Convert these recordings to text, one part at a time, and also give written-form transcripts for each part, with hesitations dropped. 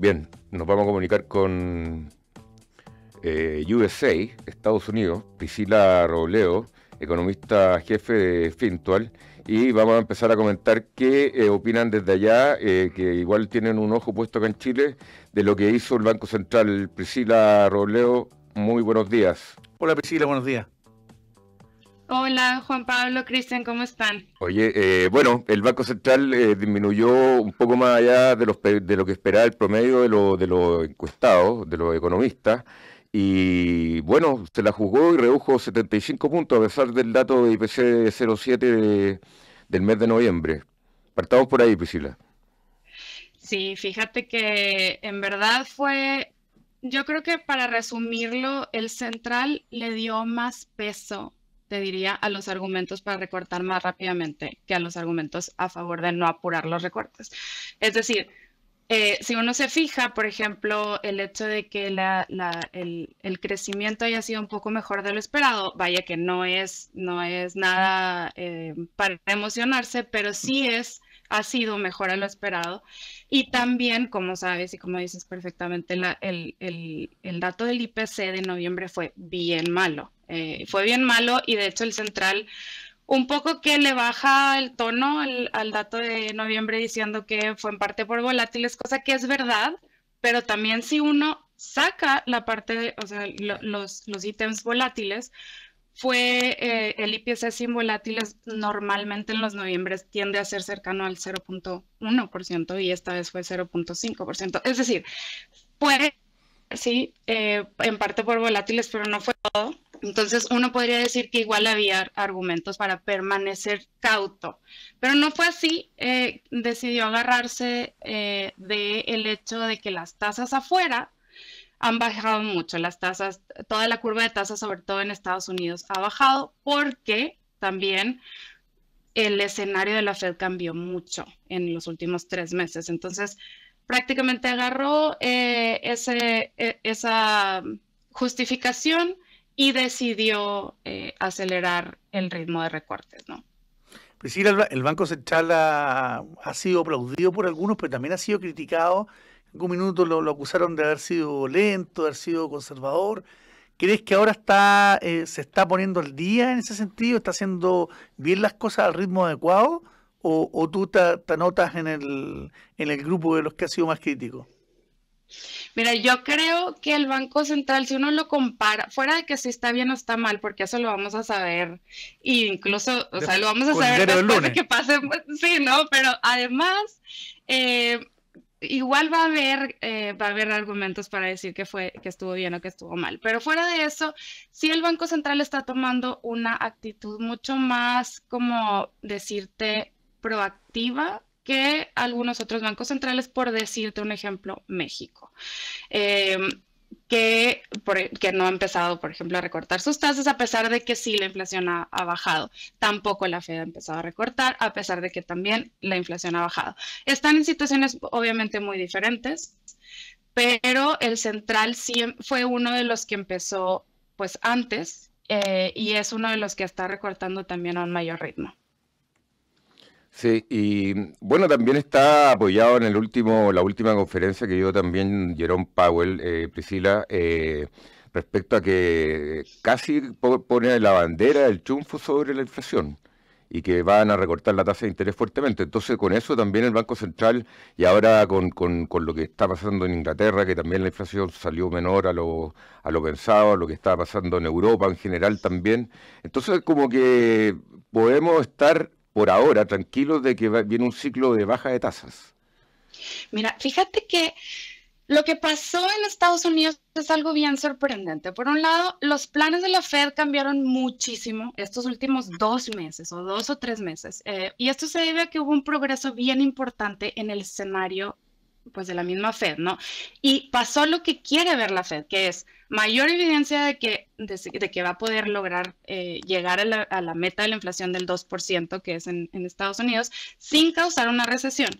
Bien, nos vamos a comunicar con USA, Estados Unidos, Priscila Robledo, economista jefe de Fintual, y vamos a empezar a comentar qué opinan desde allá, que igual tienen un ojo puesto acá en Chile, de lo que hizo el Banco Central. Priscila Robledo, muy buenos días. Hola Priscila, buenos días. Hola, Juan Pablo, Cristian, ¿cómo están? Oye, bueno, el Banco Central disminuyó un poco más allá de lo que esperaba el promedio de los encuestados, de los economistas, y bueno, se la jugó y redujo 75 puntos a pesar del dato de IPC 0,7 del mes de noviembre. Partamos por ahí, Priscila. Sí, fíjate que en verdad yo creo que para resumirlo, el central le dio más peso, te diría, a los argumentos para recortar más rápidamente que a los argumentos a favor de no apurar los recortes. Es decir, si uno se fija, por ejemplo, el hecho de que el crecimiento haya sido un poco mejor de lo esperado, vaya que no es nada para emocionarse, pero sí ha sido mejor a lo esperado. Y también, como sabes y como dices perfectamente, el dato del IPC de noviembre fue bien malo. Fue bien malo y de hecho el central un poco que le baja el tono al dato de noviembre diciendo que fue en parte por volátiles, cosa que es verdad, pero también si uno saca la parte o sea, los ítems volátiles, el IPC sin volátiles normalmente en los noviembres tiende a ser cercano al 0,1% y esta vez fue 0,5%. Es decir, puede, sí, en parte por volátiles, pero no fue todo. Entonces uno podría decir que igual había argumentos para permanecer cauto, pero no fue así. Decidió agarrarse del hecho de que las tasas afuera han bajado mucho. Las tasas, toda la curva de tasas, sobre todo en Estados Unidos, ha bajado porque también el escenario de la Fed cambió mucho en los últimos 3 meses. Entonces, prácticamente agarró esa justificación y decidió acelerar el ritmo de recortes, ¿no? Priscila, el Banco Central ha sido aplaudido por algunos, pero también ha sido criticado. En algún minuto lo acusaron de haber sido lento, de haber sido conservador. ¿Crees que ahora se está poniendo al día en ese sentido? ¿Está haciendo bien las cosas al ritmo adecuado? ¿O tú te anotas en el grupo de los que ha sido más críticos? Mira, yo creo que el Banco Central, si uno lo compara, fuera de que si está bien o está mal, porque eso lo vamos a saber, e incluso, o sea, lo vamos a Con el saber diario del después de lunes. que pase, sí, ¿no? Pero además, eh, igual va a haber argumentos para decir que estuvo bien o que estuvo mal. Pero fuera de eso, sí el Banco Central está tomando una actitud mucho más, como decirte, proactiva que algunos otros bancos centrales, por decirte un ejemplo, México. Eh, que no ha empezado, por ejemplo, a recortar sus tasas, a pesar de que sí la inflación ha bajado. Tampoco la Fed ha empezado a recortar, a pesar de que también la inflación ha bajado. Están en situaciones obviamente muy diferentes, pero el central sí fue uno de los que empezó pues antes y es uno de los que está recortando también a un mayor ritmo. Sí, y bueno, también está apoyado en la última conferencia que dio también Jerome Powell, Priscila, respecto a que casi pone la bandera, el triunfo sobre la inflación y que van a recortar la tasa de interés fuertemente. Entonces, con eso también el Banco Central, y ahora con lo que está pasando en Inglaterra, que también la inflación salió menor a lo pensado, lo que está pasando en Europa en general también. Entonces, como que podemos estar por ahora tranquilos de que viene un ciclo de baja de tasas. Mira, fíjate que lo que pasó en Estados Unidos es algo bien sorprendente. Por un lado, los planes de la Fed cambiaron muchísimo estos últimos 2 meses o 2 o 3 meses. Y esto se debe a que hubo un progreso bien importante en el escenario pues de la misma Fed, ¿no? Y pasó lo que quiere ver la Fed, que es mayor evidencia de que va a poder lograr llegar a la meta de la inflación del 2%, que es en Estados Unidos, sin causar una recesión.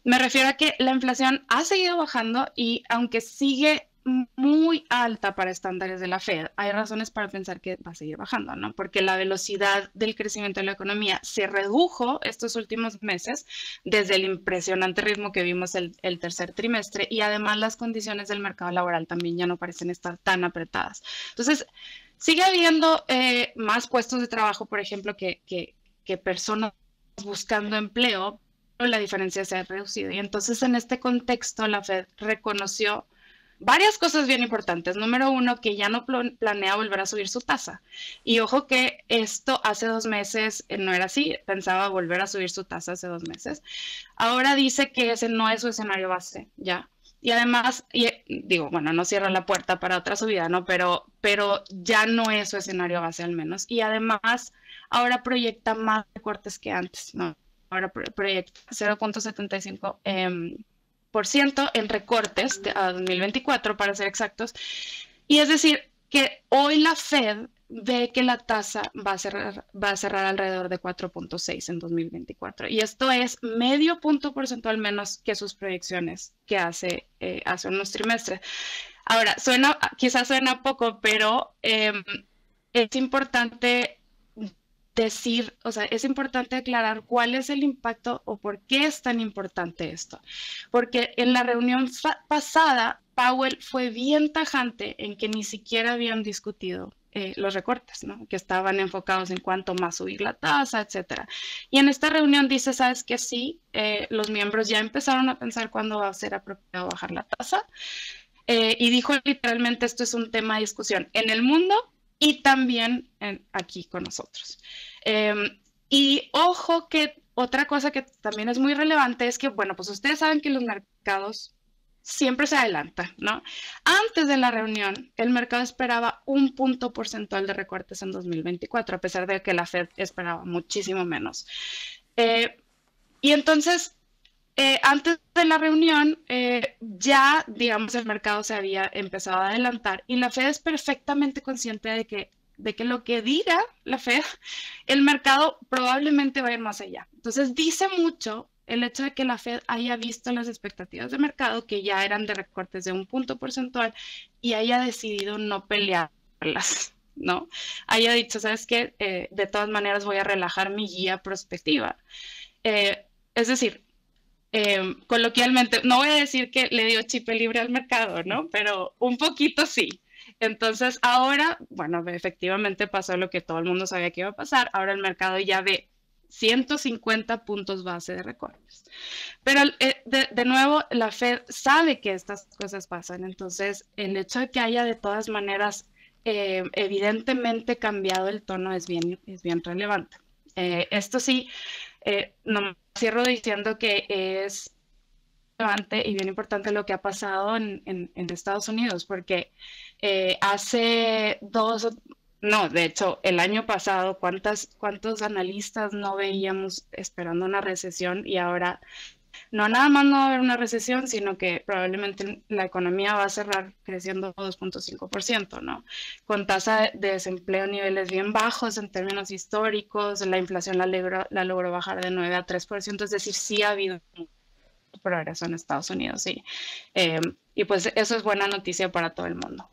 Me refiero a que la inflación ha seguido bajando y aunque sigue muy alta para estándares de la Fed. Hay razones para pensar que va a seguir bajando, ¿no? Porque la velocidad del crecimiento de la economía se redujo estos últimos meses desde el impresionante ritmo que vimos el tercer trimestre, y además las condiciones del mercado laboral también ya no parecen estar tan apretadas. Entonces, sigue habiendo más puestos de trabajo, por ejemplo, que personas buscando empleo, pero la diferencia se ha reducido. Y entonces, en este contexto, la Fed reconoció varias cosas bien importantes. Número uno, que ya no planea volver a subir su tasa. Y ojo que esto hace 2 meses no era así, pensaba volver a subir su tasa hace 2 meses. Ahora dice que ese no es su escenario base, ¿ya? Y además, digo, bueno, no cierra la puerta para otra subida, ¿no? Pero ya no es su escenario base al menos. Y además, ahora proyecta más recortes que antes, ¿no? Ahora proyecta 0.75 en recortes a 2024, para ser exactos. Y es decir, que hoy la Fed ve que la tasa va a cerrar alrededor de 4.6 en 2024. Y esto es medio punto porcentual menos que sus proyecciones que hace unos trimestres. Ahora, quizás suena poco, pero es importante decir, o sea, es importante aclarar cuál es el impacto o por qué es tan importante esto. Porque en la reunión pasada, Powell fue bien tajante en que ni siquiera habían discutido los recortes, ¿no? Que estaban enfocados en cuánto más subir la tasa, etcétera. Y en esta reunión dice, ¿sabes qué? Sí, los miembros ya empezaron a pensar cuándo va a ser apropiado bajar la tasa. Y dijo literalmente, esto es un tema de discusión en el mundo y también aquí con nosotros. Y ojo que otra cosa que también es muy relevante es que, bueno, pues ustedes saben que los mercados siempre se adelantan, ¿no? Antes de la reunión, el mercado esperaba 1 punto porcentual de recortes en 2024, a pesar de que la Fed esperaba muchísimo menos. Y entonces, antes de la reunión, ya, digamos, el mercado se había empezado a adelantar y la Fed es perfectamente consciente de que lo que diga la Fed, el mercado probablemente va a ir más allá. Entonces, dice mucho el hecho de que la Fed haya visto las expectativas de mercado, que ya eran de recortes de 1 punto porcentual, y haya decidido no pelearlas, ¿no? Haya dicho, ¿sabes qué? De todas maneras voy a relajar mi guía prospectiva. Es decir, coloquialmente, no voy a decir que le dio chipe libre al mercado, ¿no? Pero un poquito sí. Entonces ahora, bueno, efectivamente pasó lo que todo el mundo sabía que iba a pasar. Ahora el mercado ya ve 150 puntos base de recortes. Pero de nuevo, la Fed sabe que estas cosas pasan. Entonces, el hecho de que haya de todas maneras evidentemente cambiado el tono es bien relevante. Esto sí, no cierro diciendo que es relevante y bien importante lo que ha pasado en Estados Unidos, porque de hecho, el año pasado, ¿cuántos analistas no veíamos esperando una recesión? Y ahora, no nada más no va a haber una recesión, sino que probablemente la economía va a cerrar creciendo 2.5%, ¿no? Con tasa de desempleo a niveles bien bajos en términos históricos, la inflación la logró bajar de 9 a 3%, es decir, sí ha habido progreso en Estados Unidos, sí. Y pues eso es buena noticia para todo el mundo.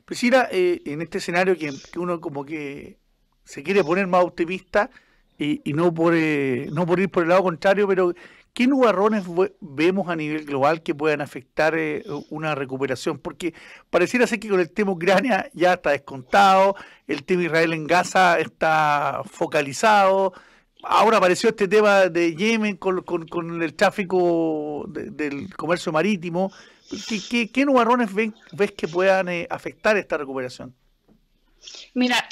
Priscila, en este escenario que uno como que se quiere poner más optimista y no por ir por el lado contrario, pero ¿qué nubarrones vemos a nivel global que puedan afectar una recuperación? Porque pareciera ser que con el tema Ucrania ya está descontado, el tema Israel en Gaza está focalizado. Ahora apareció este tema de Yemen con el tráfico del comercio marítimo. ¿Qué nubarrones ves que puedan afectar esta recuperación? Mira,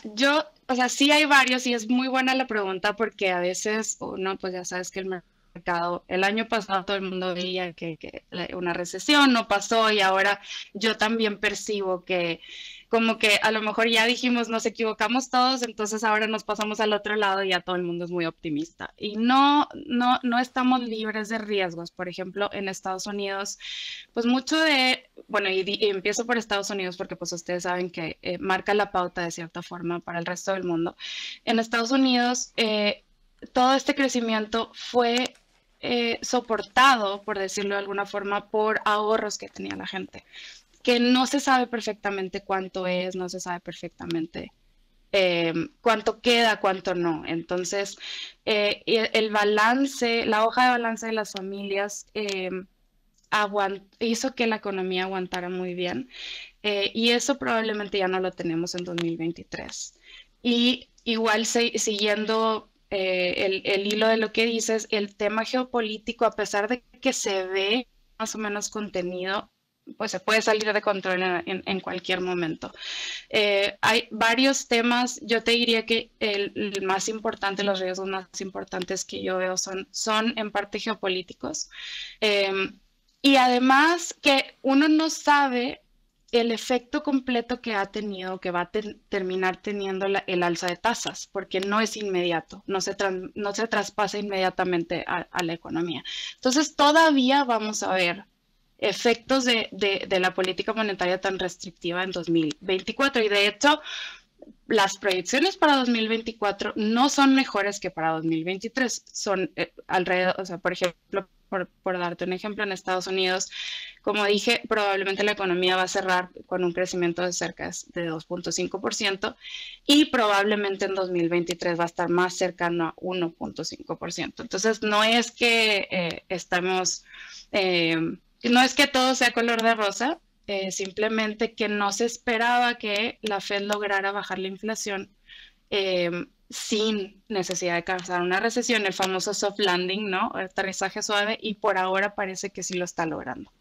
o sea, sí hay varios y es muy buena la pregunta porque a veces uno, pues ya sabes que el mercado, el año pasado todo el mundo veía que una recesión no pasó y ahora yo también percibo que como que a lo mejor ya dijimos nos equivocamos todos, entonces ahora nos pasamos al otro lado y ya todo el mundo es muy optimista. Y no estamos libres de riesgos. Por ejemplo, en Estados Unidos, pues bueno, y empiezo por Estados Unidos porque pues ustedes saben que marca la pauta de cierta forma para el resto del mundo. En Estados Unidos, todo este crecimiento fue soportado, por decirlo de alguna forma, por ahorros que tenía la gente. que no se sabe perfectamente cuánto es, no se sabe perfectamente cuánto queda, cuánto no. Entonces, el balance, la hoja de balance de las familias hizo que la economía aguantara muy bien, y eso probablemente ya no lo tenemos en 2023. Y igual siguiendo el hilo de lo que dices, el tema geopolítico, a pesar de que se ve más o menos contenido, pues se puede salir de control en cualquier momento. Hay varios temas. Yo te diría que el más importante, los riesgos más importantes que yo veo son en parte geopolíticos. Y además que uno no sabe el efecto completo que ha tenido, que va a terminar teniendo el alza de tasas, porque no es inmediato, no se traspasa inmediatamente a la economía. Entonces todavía vamos a ver efectos de la política monetaria tan restrictiva en 2024. Y de hecho, las proyecciones para 2024 no son mejores que para 2023. Son alrededor, o sea, por ejemplo, por darte un ejemplo, en Estados Unidos, como dije, probablemente la economía va a cerrar con un crecimiento de cerca de 2.5%, y probablemente en 2023 va a estar más cercano a 1.5%. Entonces, no es que no es que todo sea color de rosa, simplemente que no se esperaba que la Fed lograra bajar la inflación sin necesidad de causar una recesión, el famoso soft landing, ¿no? Aterrizaje suave, y por ahora parece que sí lo está logrando.